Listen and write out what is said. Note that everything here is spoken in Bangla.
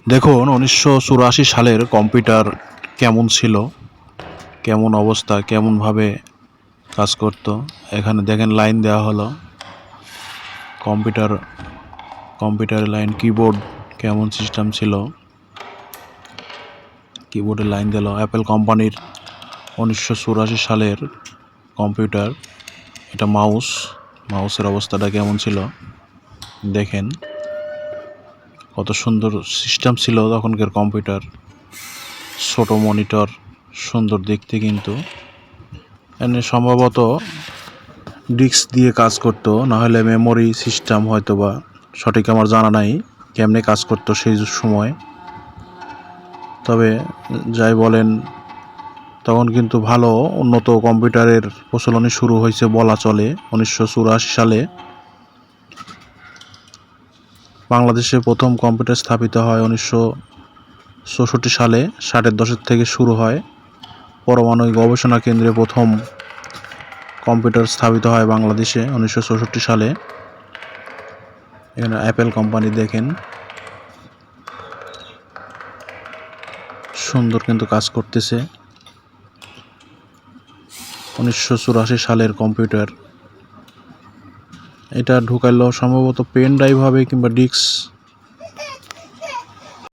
দেখুন ১৯৮৪ সালের কম্পিউটার কেমন ছিল, কেমন অবস্থা, কেমনভাবে কাজ করত। এখানে দেখেন লাইন দেওয়া হলো কম্পিউটারের লাইন, কিবোর্ড কেমন সিস্টেম ছিল, কিবোর্ডের লাইন দিল। অ্যাপেল কোম্পানির ১৯৮৪ সালের কম্পিউটার। এটা মাউসের অবস্থাটা কেমন ছিল দেখেন, কত সুন্দর সিস্টেম ছিল তখনকার কম্পিউটার। ছোট মনিটর, সুন্দর দেখতে, কিন্তু এনে সম্ভবত ডিস্ক দিয়ে কাজ করতো, নাহলে মেমোরি সিস্টেম হয়তো বা সঠিক আমার জানা নাই কেমনে কাজ করতো সেই সময়। তবে যাই বলেন, তখন কিন্তু ভালো উন্নত কম্পিউটারের প্রচলনই শুরু হয়েছে বলা চলে ১৯৮৪ সালে। বাংলাদেশে প্রথম কম্পিউটার স্থাপিত হয় ১৯৬৪ সালে। ৬০-এর দশক থেকে শুরু হয়। পরমাণু গবেষণা কেন্দ্রে প্রথম কম্পিউটার স্থাপিত হয় বাংলাদেশে ১৯৬৪ সালে। এখানে অ্যাপেল কোম্পানি দেখেন, সুন্দর কিন্তু কাজ করতেছে। ১৯৮৪ সালের কম্পিউটার। এটা ঢুকাইলো সম্ভবত পেন ড্রাইভ হবে কিংবা ডিস্ক